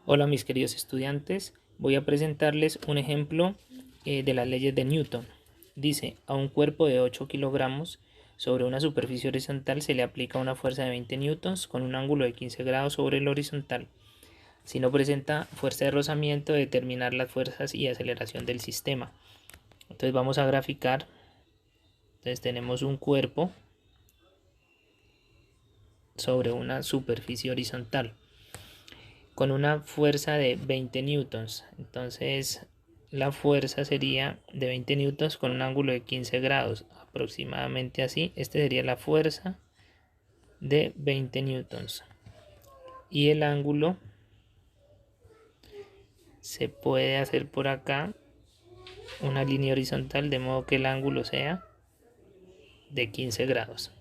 Hola mis queridos estudiantes, voy a presentarles un ejemplo de las leyes de Newton. Dice, a un cuerpo de 8 kilogramos sobre una superficie horizontal se le aplica una fuerza de 20 newtons con un ángulo de 15 grados sobre el horizontal. Si no presenta fuerza de rozamiento, determinar las fuerzas y aceleración del sistema. Entonces vamos a graficar. Entonces tenemos un cuerpo sobre una superficie horizontal con una fuerza de 20 newtons. Entonces la fuerza sería de 20 newtons con un ángulo de 15 grados, aproximadamente así. Esta sería la fuerza de 20 newtons. Y el ángulo se puede hacer por acá una línea horizontal de modo que el ángulo sea de 15 grados.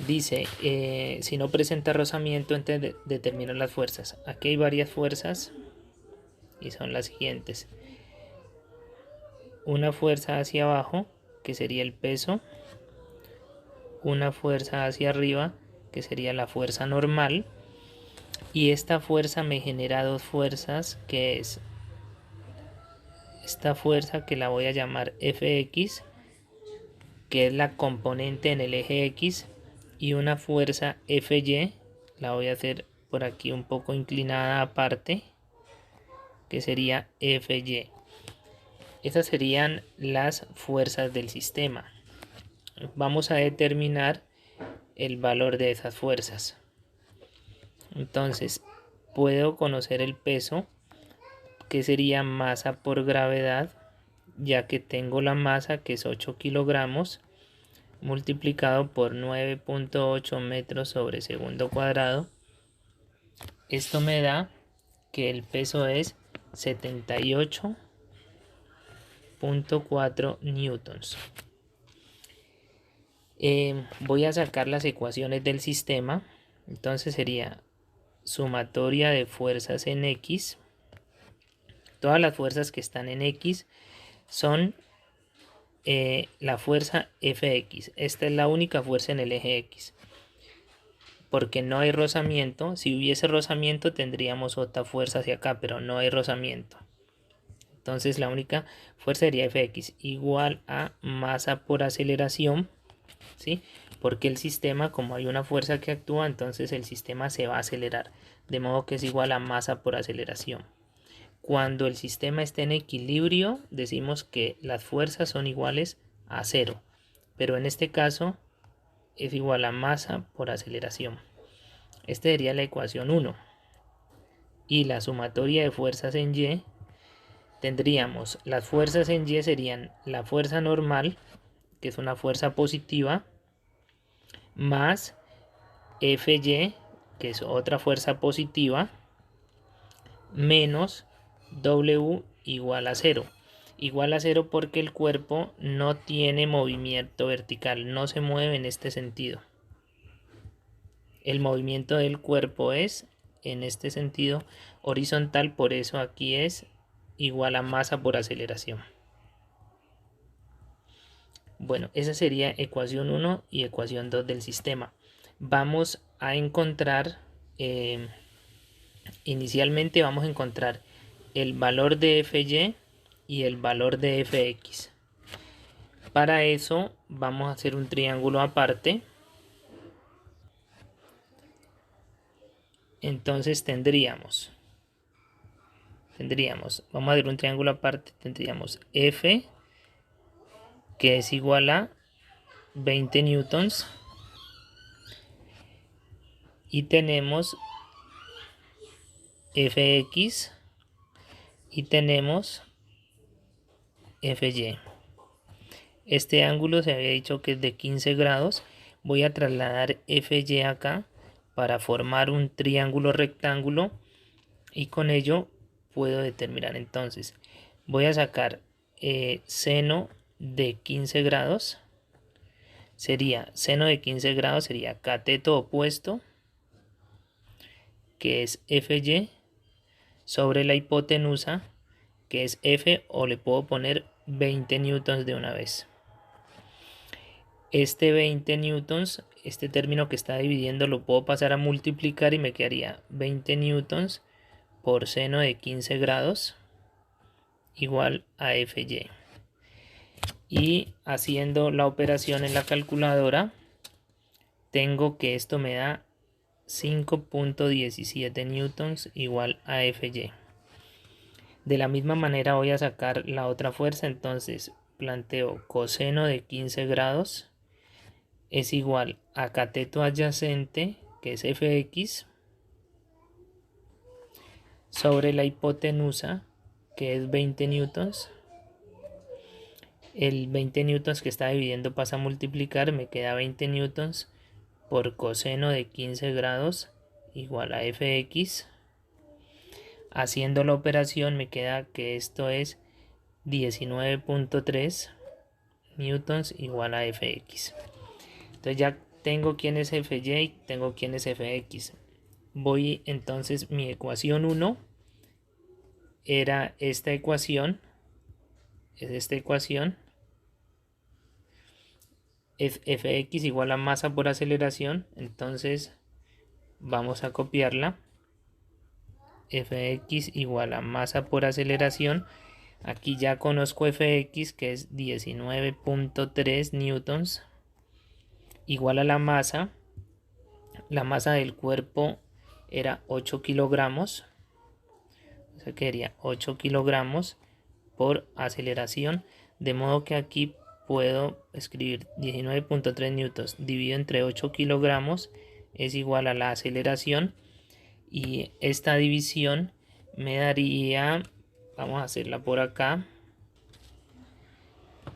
Dice, si no presenta rozamiento, entonces determina las fuerzas. Aquí hay varias fuerzas y son las siguientes. Una fuerza hacia abajo, que sería el peso. Una fuerza hacia arriba, que sería la fuerza normal. Y esta fuerza me genera dos fuerzas, que es esta fuerza que la voy a llamar Fx, que es la componente en el eje X, y una fuerza Fy, la voy a hacer por aquí un poco inclinada aparte, que sería Fy. Estas serían las fuerzas del sistema. Vamos a determinar el valor de esas fuerzas. Entonces, puedo conocer el peso, que sería masa por gravedad, ya que tengo la masa, que es 8 kilogramos, multiplicado por 9.8 metros sobre segundo cuadrado. Esto me da que el peso es 78.4 newtons. Voy a sacar las ecuaciones del sistema. Entonces sería sumatoria de fuerzas en X. Todas las fuerzas que están en X son la fuerza Fx. Esta es la única fuerza en el eje X, porque no hay rozamiento. Si hubiese rozamiento tendríamos otra fuerza hacia acá, pero no hay rozamiento. Entonces la única fuerza sería Fx igual a masa por aceleración, ¿sí? Porque el sistema, como hay una fuerza que actúa, entonces el sistema se va a acelerar, de modo que es igual a masa por aceleración. Cuando el sistema esté en equilibrio, decimos que las fuerzas son iguales a cero, pero en este caso es igual a masa por aceleración. Esta sería la ecuación 1. Y la sumatoria de fuerzas en Y, tendríamos las fuerzas en Y serían la fuerza normal, que es una fuerza positiva, más Fy, que es otra fuerza positiva, menos W igual a 0. Igual a 0 porque el cuerpo no tiene movimiento vertical, no se mueve en este sentido. El movimiento del cuerpo es en este sentido horizontal, por eso aquí es igual a masa por aceleración. Bueno, esa sería ecuación 1 y ecuación 2 del sistema. Vamos a encontrar, inicialmente vamos a encontrar el valor de Fy y el valor de Fx. Para eso vamos a hacer un triángulo aparte. Entonces vamos a hacer un triángulo aparte, tendríamos F, que es igual a 20 newtons, y tenemos Fx y tenemos Fy. Este ángulo se había dicho que es de 15 grados. Voy a trasladar Fy acá para formar un triángulo rectángulo, y con ello puedo determinar. Entonces voy a sacar seno de 15 grados. Sería seno de 15 grados, sería cateto opuesto, que es Fy, sobre la hipotenusa, que es F, o le puedo poner 20 newtons de una vez. Este 20 newtons, este término que está dividiendo lo puedo pasar a multiplicar y me quedaría 20 newtons por seno de 15 grados igual a Fy. Y haciendo la operación en la calculadora, tengo que esto me da 5.17 newtons igual a Fy. De la misma manera voy a sacar la otra fuerza, entonces planteo coseno de 15 grados es igual a cateto adyacente, que es Fx, sobre la hipotenusa, que es 20 newtons. El 20 newtons que está dividiendo pasa a multiplicar, me queda 20 newtons por coseno de 15 grados igual a Fx. Haciendo la operación me queda que esto es 19.3 newtons igual a Fx. Entonces ya tengo quién es Fy y tengo quién es Fx. Voy entonces, mi ecuación 1 era esta ecuación, es esta ecuación, Fx igual a masa por aceleración, entonces vamos a copiarla, Fx igual a masa por aceleración. Aquí ya conozco Fx, que es 19.3 newtons, igual a la masa del cuerpo era 8 kilogramos, o sea que sería 8 kilogramos por aceleración, de modo que aquí puedo escribir 19.3 newtons dividido entre 8 kilogramos es igual a la aceleración, y esta división me daría, vamos a hacerla por acá,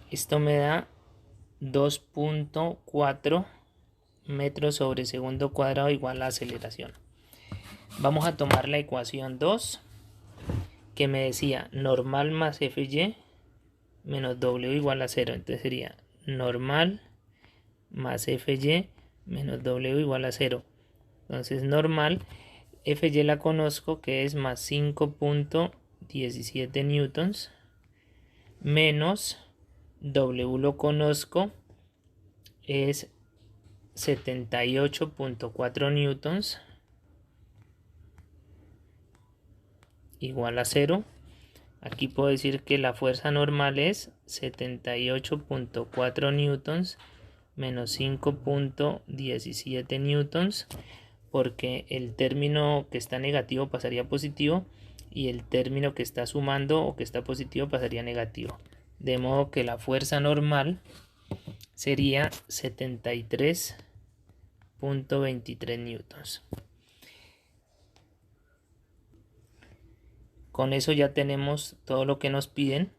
esto me da 2.4 metros sobre segundo cuadrado igual a la aceleración. Vamos a tomar la ecuación 2, que me decía normal más Fy menos W igual a 0. Entonces sería normal más Fy menos W igual a 0. Entonces normal, Fy la conozco, que es más 5.17 newtons, menos W lo conozco, es 78.4 newtons igual a 0. Aquí puedo decir que la fuerza normal es 78.4 newtons menos 5.17 newtons, porque el término que está negativo pasaría a positivo y el término que está sumando o que está positivo pasaría a negativo. De modo que la fuerza normal sería 73.23 newtons. Con eso ya tenemos todo lo que nos piden: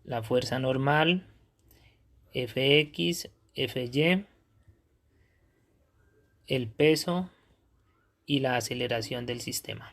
la fuerza normal, Fx, Fy, el peso y la aceleración del sistema.